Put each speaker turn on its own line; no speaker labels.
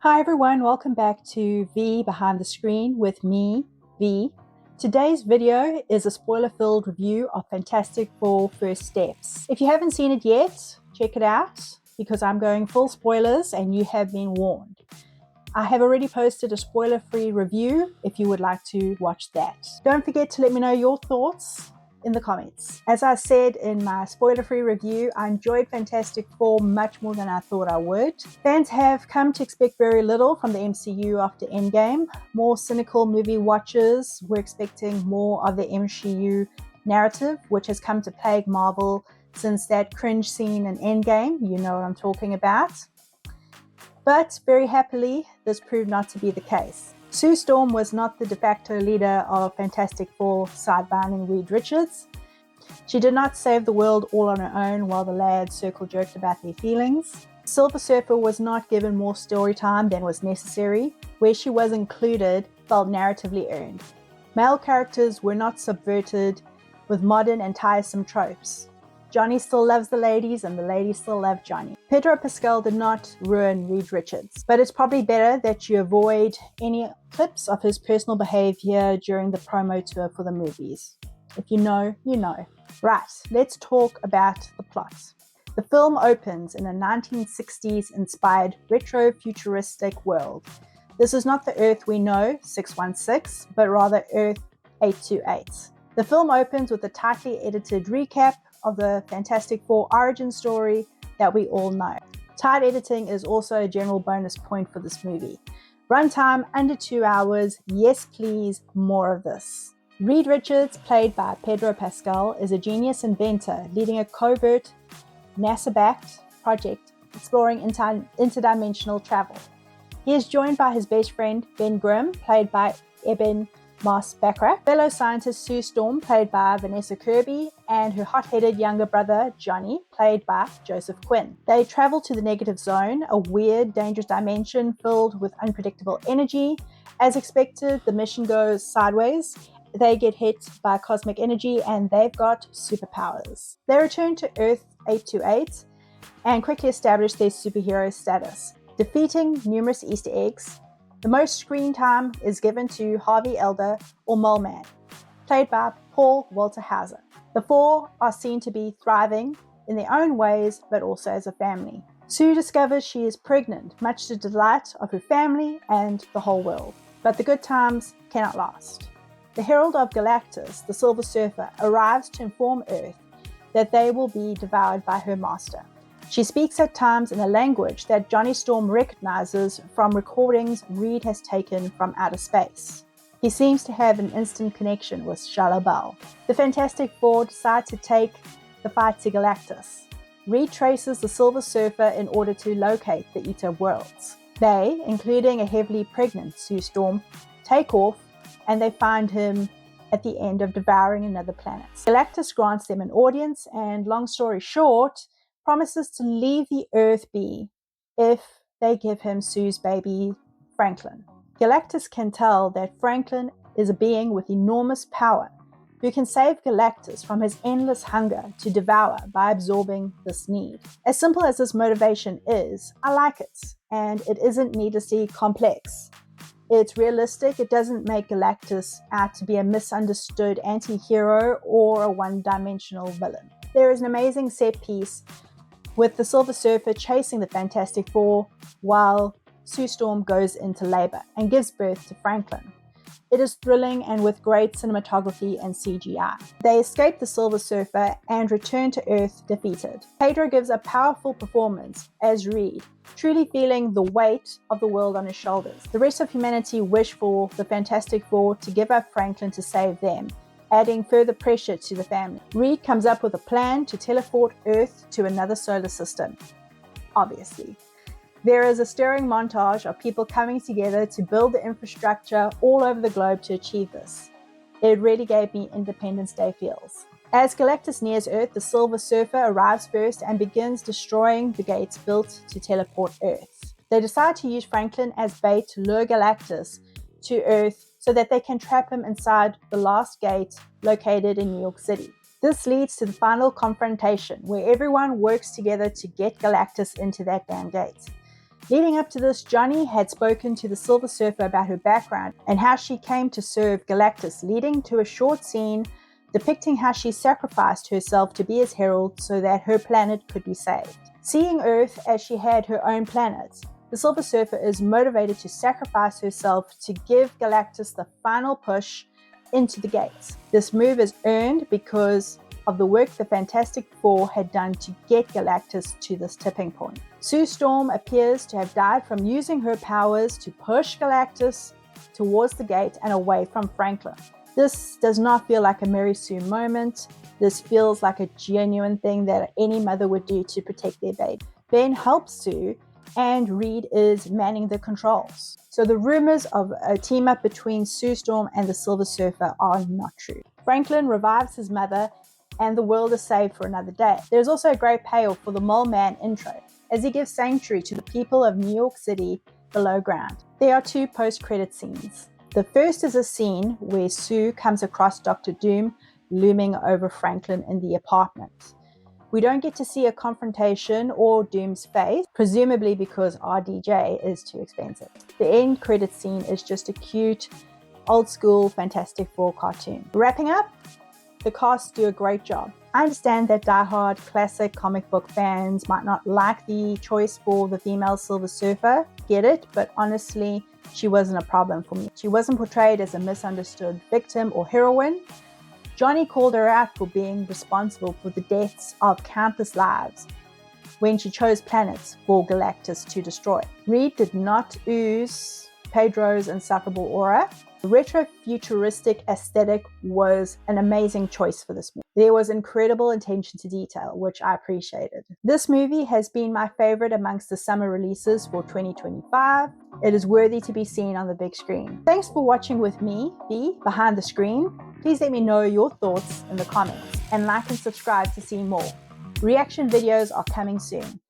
Hi everyone, welcome back to V Behind the Screen with me, V. Today's video is a spoiler-filled review of Fantastic Four First Steps. If you haven't seen it yet, check it out because I'm going full spoilers and you have been warned. I have already posted a spoiler-free review if you would like to watch that. Don't forget to let me know your thoughts in the comments. As I said in my spoiler-free review, I enjoyed Fantastic Four much more than I thought I would. Fans have come to expect very little from the MCU after Endgame. More cynical movie watchers were expecting more of the MCU narrative, which has come to plague Marvel since that cringe scene in Endgame. You know what I'm talking about. But very happily, this proved not to be the case. Sue Storm was not the de facto leader of Fantastic Four, sidelining Reed Richards. She did not save the world all on her own while the lads circle-jerked about their feelings. Silver Surfer was not given more story time than was necessary. Where she was included felt narratively earned. Male characters were not subverted with modern and tiresome tropes. Johnny still loves the ladies and the ladies still love Johnny. Pedro Pascal did not ruin Reed Richards, but it's probably better that you avoid any clips of his personal behavior during the promo tour for the movies. If you know, you know. Right, let's talk about the plot. The film opens in a 1960s inspired retro-futuristic world. This is not the Earth we know, 616, but rather Earth 828. The film opens with a tightly edited recap of the Fantastic Four origin story that we all know. Tight editing is also a general bonus point for this movie. Runtime under 2 hours, yes please, more of this. Reed Richards, played by Pedro Pascal, is a genius inventor leading a covert, NASA-backed project exploring interdimensional travel. He is joined by his best friend Ben Grimm, played by Eben Moss-Bachrach, fellow scientist Sue Storm, played by Vanessa Kirby, and her hot-headed younger brother Johnny, played by Joseph Quinn. They travel to the Negative Zone, a weird, dangerous dimension filled with unpredictable energy. As expected, the mission goes sideways. They get hit by cosmic energy and they've got superpowers. They return to Earth 828 and quickly establish their superhero status, defeating numerous Easter eggs. The most screen time is given to Harvey Elder, or Mole Man, played by Paul Walter Hauser. The four are seen to be thriving in their own ways, but also as a family. Sue discovers she is pregnant, much to the delight of her family and the whole world. But the good times cannot last. The Herald of Galactus, the Silver Surfer, arrives to inform Earth that they will be devoured by her master. She speaks at times in a language that Johnny Storm recognizes from recordings Reed has taken from outer space. He seems to have an instant connection with Shalla-Bal. The Fantastic Four decide to take the fight to Galactus. Reed traces the Silver Surfer in order to locate the Eater Worlds. They, including a heavily pregnant Sue Storm, take off and they find him at the end of devouring another planet. Galactus grants them an audience and, long story short, promises to leave the Earth be if they give him Sue's baby, Franklin. Galactus can tell that Franklin is a being with enormous power who can save Galactus from his endless hunger to devour by absorbing this need. As simple as this motivation is, I like it, and it isn't needlessly complex. It's realistic. It doesn't make Galactus out to be a misunderstood anti-hero or a one-dimensional villain. There is an amazing set piece with the Silver Surfer chasing the Fantastic Four while Sue Storm goes into labor and gives birth to Franklin. It is thrilling and with great cinematography and CGI. They escape the Silver Surfer and return to Earth defeated. Pedro gives a powerful performance as Reed, truly feeling the weight of the world on his shoulders. The rest of humanity wish for the Fantastic Four to give up Franklin to save them, adding further pressure to the family. Reed comes up with a plan to teleport Earth to another solar system, obviously. There is a stirring montage of people coming together to build the infrastructure all over the globe to achieve this. It really gave me Independence Day feels. As Galactus nears Earth, the Silver Surfer arrives first and begins destroying the gates built to teleport Earth. They decide to use Franklin as bait to lure Galactus to Earth so that they can trap him inside the last gate located in New York City. This leads to the final confrontation where everyone works together to get Galactus into that damn gate. Leading up to this, Johnny had spoken to the Silver Surfer about her background and how she came to serve Galactus, leading to a short scene depicting how she sacrificed herself to be his herald so that her planet could be saved. Seeing Earth as she had her own planet, the Silver Surfer is motivated to sacrifice herself to give Galactus the final push into the gates. This move is earned because of the work the Fantastic Four had done to get Galactus to this tipping point. Sue Storm appears to have died from using her powers to push Galactus towards the gate and away from Franklin. This does not feel like a Mary Sue moment. This feels like a genuine thing that any mother would do to protect their baby. Ben helps Sue, and Reed is manning the controls. So the rumors of a team up between Sue Storm and the Silver Surfer are not true. Franklin revives his mother and the world is saved for another day. There's also a great payoff for the Mole Man intro, as he gives sanctuary to the people of New York City below ground. There are two post-credit scenes. The first is a scene where Sue comes across Dr. Doom looming over Franklin in the apartment. We don't get to see a confrontation or Doom's face, presumably because RDJ is too expensive. The end credit scene is just a cute, old-school Fantastic Four cartoon. Wrapping up, the cast do a great job. I understand that die-hard classic comic book fans might not like the choice for the female Silver Surfer. Get it, but honestly, she wasn't a problem for me. She wasn't portrayed as a misunderstood victim or heroine. Johnny called her out for being responsible for the deaths of countless lives when she chose planets for Galactus to destroy. Reed did not ooze Pedro's insufferable aura. The retro-futuristic aesthetic was an amazing choice for this movie. There was incredible attention to detail, which I appreciated. This movie has been my favorite amongst the summer releases for 2025. It is worthy to be seen on the big screen. Thanks for watching with me, V, behind the screen. Please let me know your thoughts in the comments and like and subscribe to see more. Reaction videos are coming soon.